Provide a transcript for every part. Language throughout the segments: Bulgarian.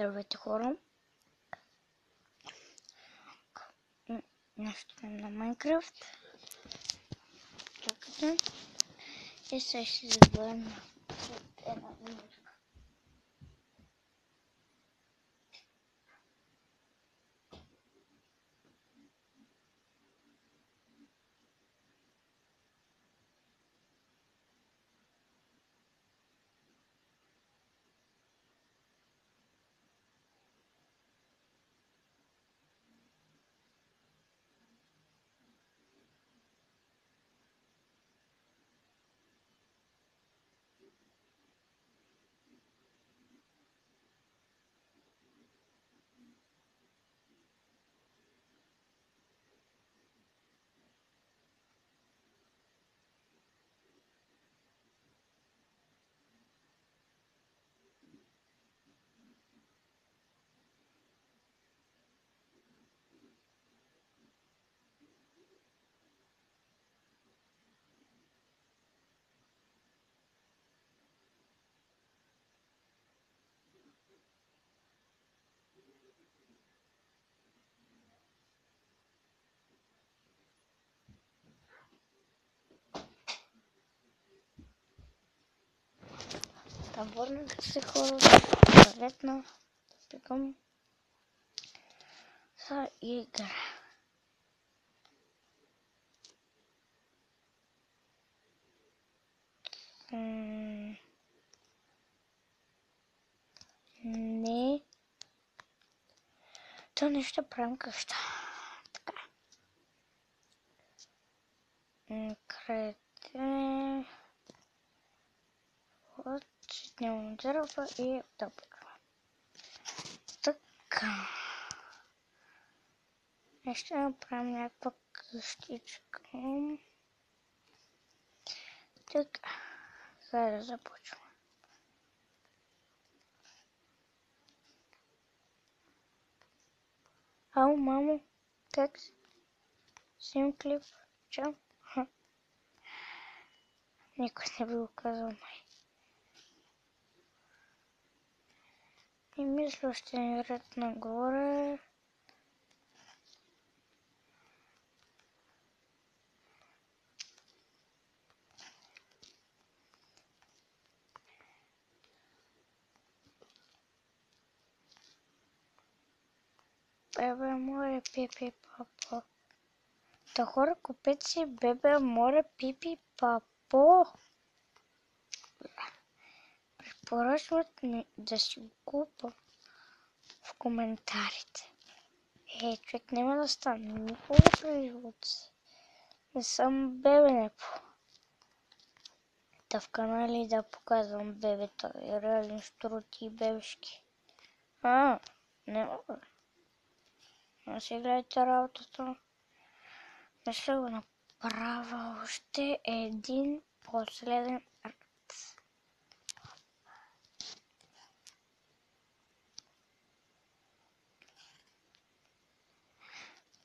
Здравейте, хора! Нещо на Майнкрафт. Чакайте. И сега ще загледам една минутка. Там върнах се, хора. Съветна. Пикам за игра. Не. То нещо правим къща. Така. Крайте. Вот. Нямам дерева и топка. Така. Ще направим някаква къщичка. Така. Сега да започвам. Ау, мамо, как си? Снимам клип. Чао. Никой не би го казал, май. И мисля, ще ни ред нагоре. Бебе, море, пипи, папо. Та хора, купете си бебе, море, пипи, папо. Препоръчват ми да си го купа в коментарите. Човек няма да стане никога при живота си. Не съм бебе непо. Та в канали да показвам бебета и реални щурути и бебешки. Не мога. Не си гледайте работата. Не ще го направя още един последен ред.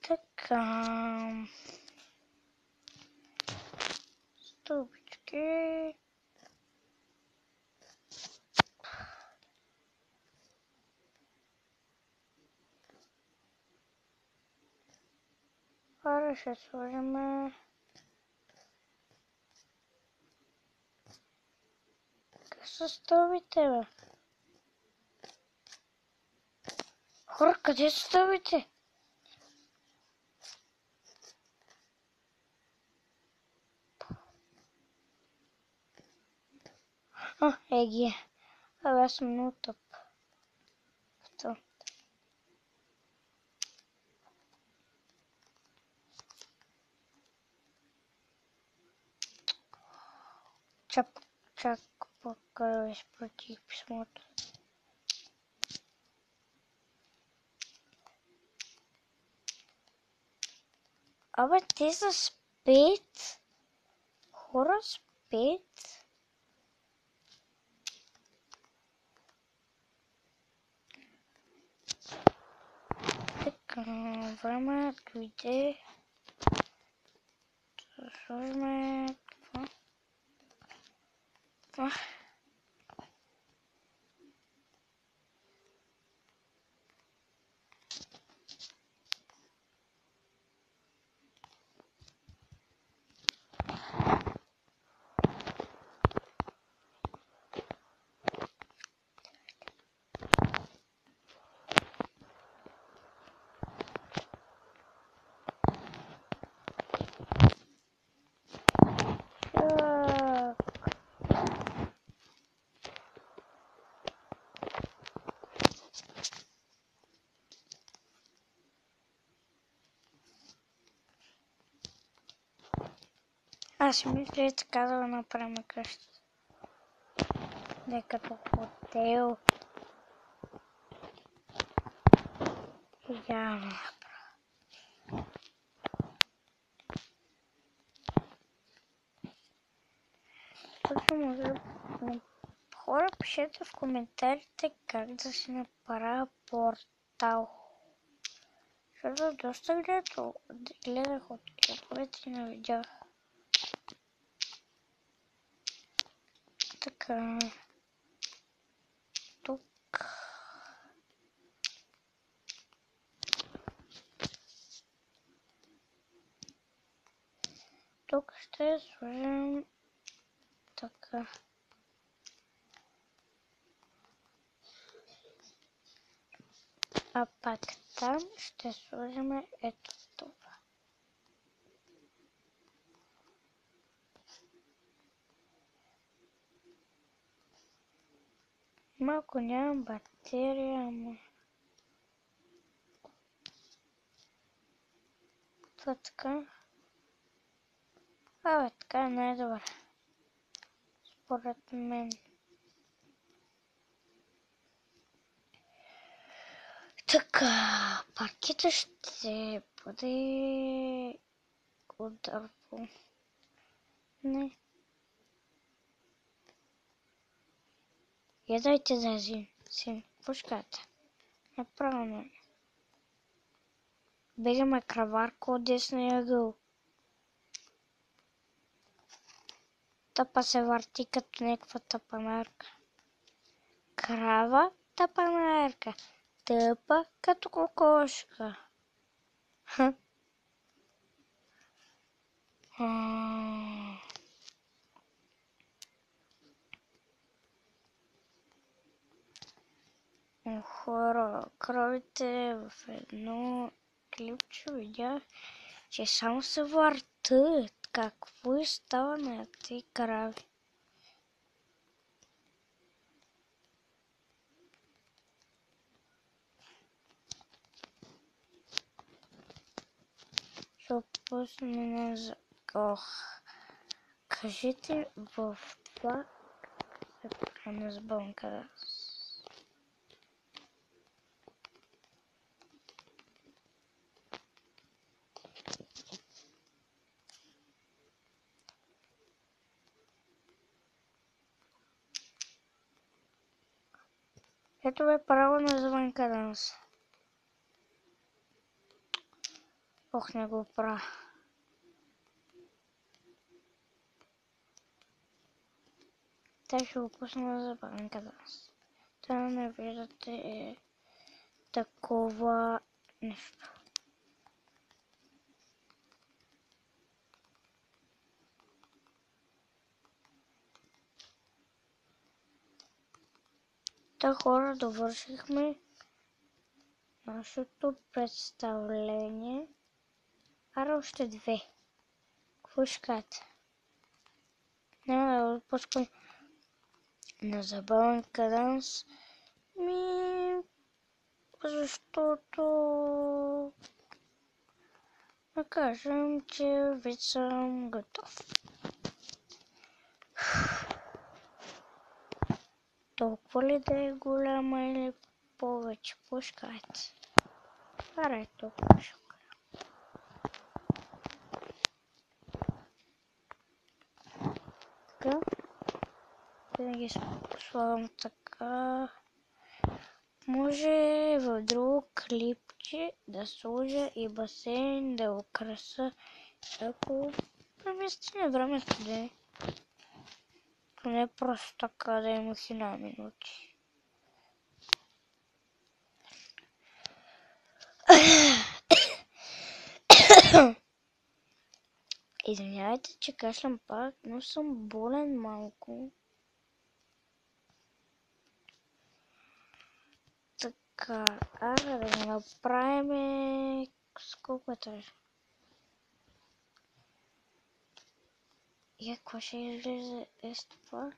Така. Стълбички. Хора, ще сложим къде са стълбите, бе? Хора, къде са стълбите? Ги е. Аз съм много тъп. Чак пока изпратих писмото. Абе, те са спит. Хора спит. Така, време дойде. Сложим това. Аз си мисля така да направим къщата. Не като хотел. Идеално. Тук може хора, пишете в коментарите как да си направя портал. Защото доста гледах от клиповете и не видях. Така. Тук. Тук ще сложим така. А пак там ще сложим ето това. Малко нямам батерия, ама... Това така. Абе, така е най-добре. Според мен. Така, паркета ще бъде от дърво. Не. Ядайте за син. Пушката. Направо. Бегаме краварка от десния ъгъл. Тъпа се върти като някаква тъпанарка. Крава тъпанарка. Тъпа като кокошка. Хора, кравите в едно клипче видях, че само се въртат. Какво става на тези крави? Ще пусна за... Кажете в това на сбънка. Ето бе право на звънка данс. Ох, не го правя. Те ще го пусна за звънка данс. Това не виждате такова нещо. Та хора, довършихме нашето представление. Ара още две. Какво ще кажете? Няма да отпускам на забавен каданс. Защото да кажем, че вече съм готов. Толкова ли да е голяма или повече пушката? Ара е толкова ще голяма. Така. Да ги слагам така. Може в друго клипче да сложа и басейн, да украса. Ако преместим времето да е. Не просто така да има 1000 минути. Извинявайте, че кашлям пак, но съм болен малко. Така, ара да го направим с колко е това? И какво ще излезе с това?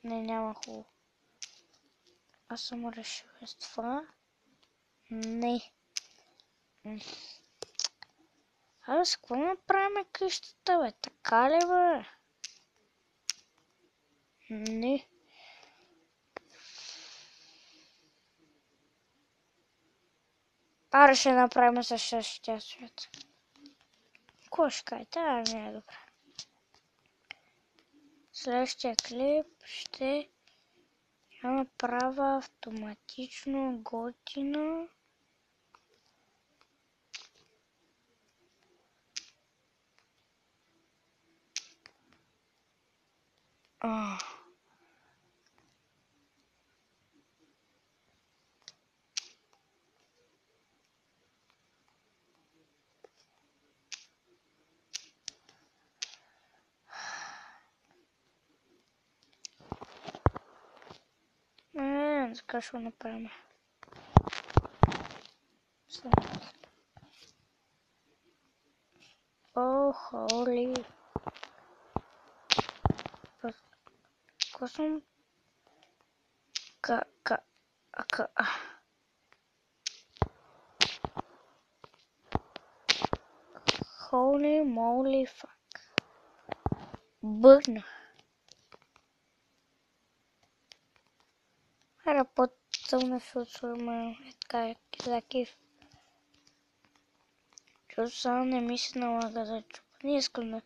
Не, няма хубаво. Аз съм решил с това. Не. Абе, с какво направим къщата, бе? Така ли, бе? Не. Аре ще направим същия свят. Какво ще кажете? Не е добре. Следващия клип ще направя автоматично готино. Така ще го направим. О, холи. Какво съм? Holy moly fuck. Бъгна. Аре, по-тъмно ще отсурма. Така е за кеф. Защото само не ми се налага да чупа. Не искам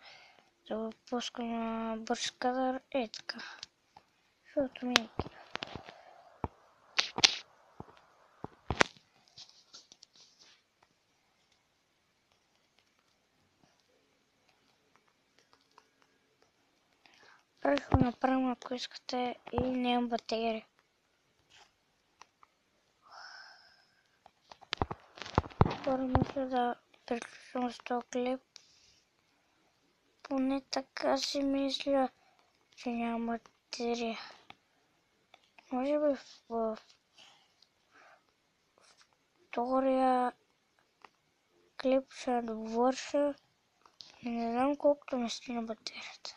да го пускам на бърз кадър. Така. Защото ми е кеф. Ще го направим, ако искате, и нямам батерия. Хора, мисля да приключвам с този клип. Поне така си мисля, че няма батерия. Може би в втория клип ще довърша. Не знам колкото ми стигна батерията.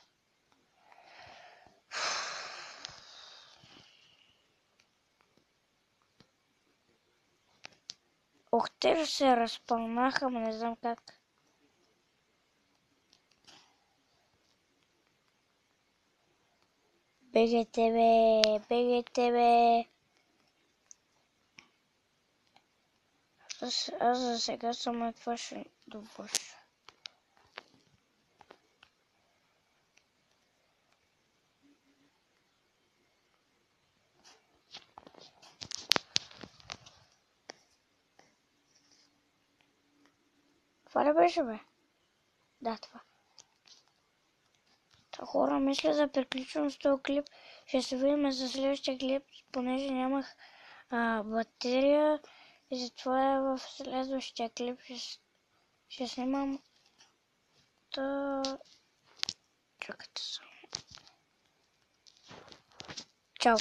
Ох, те се разпълнаха, но не знам как. Бегайте, бе, бегайте, бе. Аз за сега само това ще довърша. Това ли беше, бе? Да, това. Хора, мисля да приключвам с този клип. Ще се видим за следващия клип, понеже нямах батерия. И затова в следващия клип ще снимам. Чакайте само. Чао!